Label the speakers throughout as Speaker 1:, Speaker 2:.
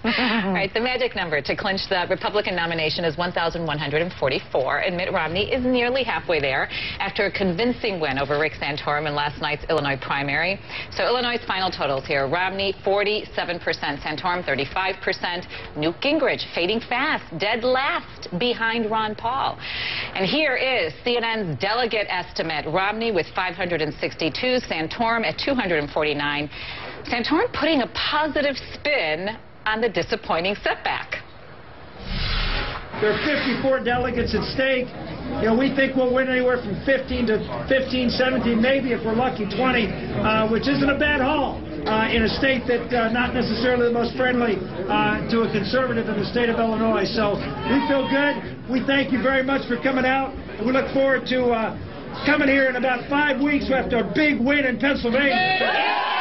Speaker 1: All right, the magic number to clinch the Republican nomination is 1,144, and Mitt Romney is nearly halfway there after a convincing win over Rick Santorum in last night's Illinois primary. So Illinois' final totals here: Romney 47%, Santorum 35%, Newt Gingrich fading fast, dead last behind Ron Paul. And here is CNN's delegate estimate: Romney with 562, Santorum at 249. Santorum putting a positive spin on the disappointing setback.
Speaker 2: There are 54 delegates at stake. You know, we think we'll win anywhere from 15 to 15, 17, maybe if we're lucky 20, which isn't a bad haul in a state that not necessarily the most friendly to a conservative in the state of Illinois. So we feel good. We thank you very much for coming out, and we look forward to coming here in about 5 weeks after a big win in Pennsylvania.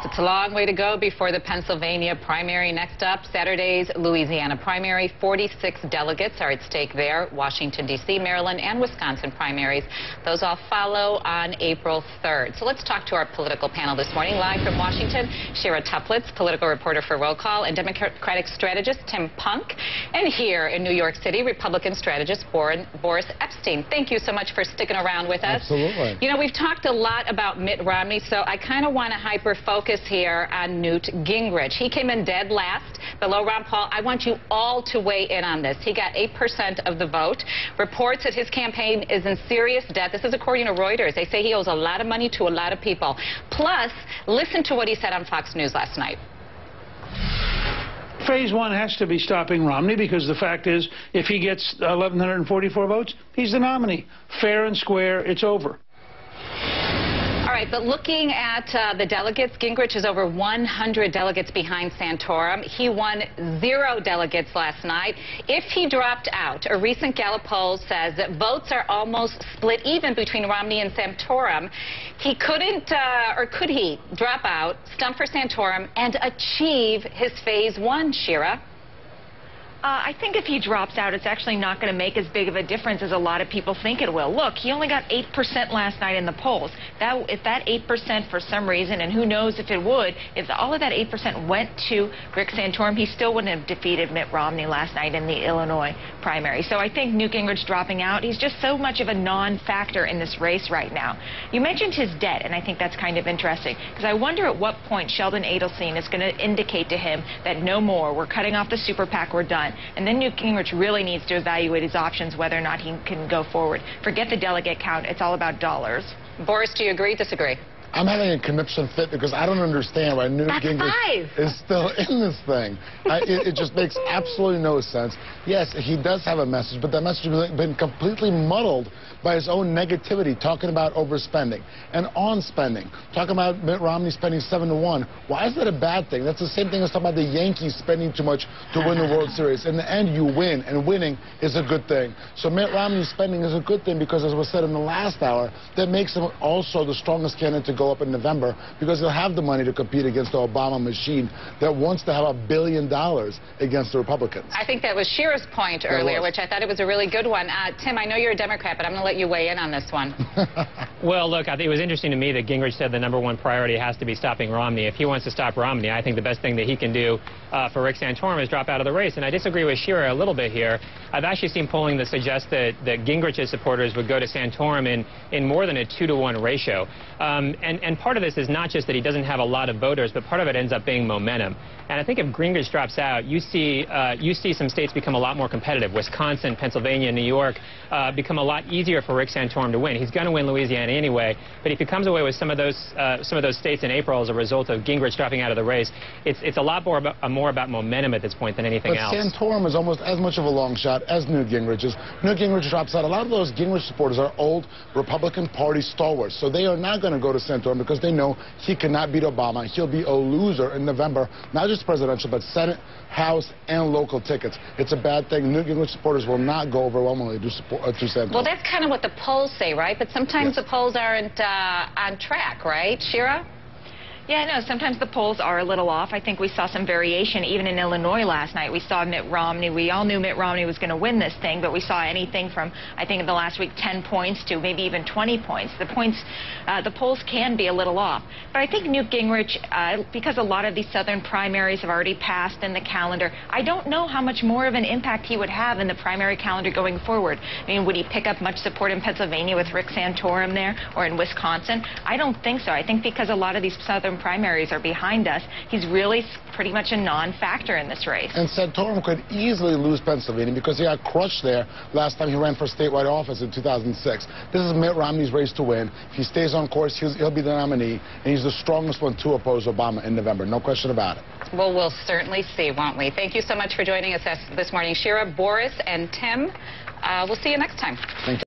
Speaker 1: It's a long way to go before the Pennsylvania primary. Next up, Saturday's Louisiana primary. 46 delegates are at stake there. Washington, D.C., Maryland, and Wisconsin primaries. Those all follow on April 3rd. So let's talk to our political panel this morning. Live from Washington, Shira Toeplitz, political reporter for Roll Call, and Democratic strategist Tim Punk. And here in New York City, Republican strategist Boris Epshteyn. Thank you so much for sticking around with us.
Speaker 3: Absolutely.
Speaker 1: You know, we've talked a lot about Mitt Romney, so I kind of want to hyper-focus here on Newt Gingrich. He came in dead last, below Ron Paul. I want you all to weigh in on this. He got 8% of the vote. Reports that his campaign is in serious debt. This is according to Reuters. They say he owes a lot of money to a lot of people. Plus, listen to what he said on Fox News last night.
Speaker 4: Phase one has to be stopping Romney, because the fact is, if he gets 1,144 votes, he's the nominee. Fair and square, it's over.
Speaker 1: All right, but looking at the delegates, Gingrich is over 100 delegates behind Santorum. He won 0 delegates last night. If he dropped out, a recent Gallup poll says that votes are almost split even between Romney and Santorum. He couldn't, or could he, drop out, stump for Santorum, and achieve his phase one, Shira?
Speaker 5: I think if he drops out, it's actually not going to make as big of a difference as a lot of people think it will. Look, he only got 8% last night in the polls. If that 8% for some reason, and who knows if it would, if all of that 8% went to Rick Santorum, he still wouldn't have defeated Mitt Romney last night in the Illinois primary. So I think Newt Gingrich dropping out, he's just so much of a non-factor in this race right now. You mentioned his debt, and I think that's kind of interesting, because I wonder at what point Sheldon Adelson is going to indicate to him that no more, we're cutting off the super PAC, we're done. And then Newt Gingrich really needs to evaluate his options, whether or not he can go forward. Forget the delegate count. It's all about dollars.
Speaker 1: Boris, do you agree, disagree?
Speaker 3: I'm having a conniption fit because I don't understand why Newt Gingrich is still in this thing. It just makes absolutely no sense. Yes, he does have a message, but that message has been completely muddled by his own negativity, talking about overspending and on spending, talking about Mitt Romney spending 7-1. Why is that a bad thing? That's the same thing as talking about the Yankees spending too much to win the World Series. In the end, you win, and winning is a good thing. So Mitt Romney's spending is a good thing because, as was said in the last hour, that makes him also the strongest candidate to go up in November, because he'll have the money to compete against the Obama machine that wants to have $1 billion against the Republicans.
Speaker 1: I think that was Shira's point earlier, which I thought it was a really good one. Tim, I know you're a Democrat, but I'm going to let you weigh in on this one.
Speaker 6: Well, look, I think it was interesting to me that Gingrich said the #1 priority has to be stopping Romney. If he wants to stop Romney, I think the best thing that he can do for Rick Santorum is drop out of the race. And I disagree with Shira a little bit here. I've actually seen polling that suggests that Gingrich's supporters would go to Santorum in more than a 2-to-1 ratio. And part of this is not just that he doesn't have a lot of voters, but part of it ends up being momentum. And I think if Gingrich drops out, you see some states become a lot more competitive. Wisconsin, Pennsylvania, New York become a lot easier for Rick Santorum to win. He's going to win Louisiana anyway, but if he comes away with some of those states in April as a result of Gingrich dropping out of the race, it's a lot more about momentum at this point than anything else.
Speaker 3: But Santorum is almost as much of a long shot as Newt Gingrich is. Newt Gingrich drops out. A lot of those Gingrich supporters are old Republican Party stalwarts, so they are not going to go to Santorum because they know he cannot beat Obama. He'll be a loser in November, not just presidential, but Senate, House, and local tickets. It's a bad thing. Newt Gingrich supporters will not go overwhelmingly to Santorum.
Speaker 1: Well, that's kind of what the polls say, right? But sometimes the polls aren't on track, right, Shira?
Speaker 5: Yeah, no, sometimes the polls are a little off. I think we saw some variation even in Illinois last night. We saw Mitt Romney. We all knew Mitt Romney was going to win this thing, but we saw anything from, I think, in the last week, 10 points to maybe even 20 points. The polls can be a little off. But I think Newt Gingrich, because a lot of these southern primaries have already passed in the calendar, I don't know how much more of an impact he would have in the primary calendar going forward. I mean, would he pick up much support in Pennsylvania with Rick Santorum there, or in Wisconsin? I don't think so. I think because a lot of these southern primaries are behind us, he's really pretty much a non-factor in this race.
Speaker 3: And Santorum could easily lose Pennsylvania because he got crushed there last time he ran for statewide office in 2006. This is Mitt Romney's race to win. If he stays on course, he'll be the nominee, and he's the strongest one to oppose Obama in November. No question about it.
Speaker 1: Well, we'll certainly see, won't we? Thank you so much for joining us this morning, Shira, Boris, and Tim. We'll see you next time.
Speaker 3: Thank you.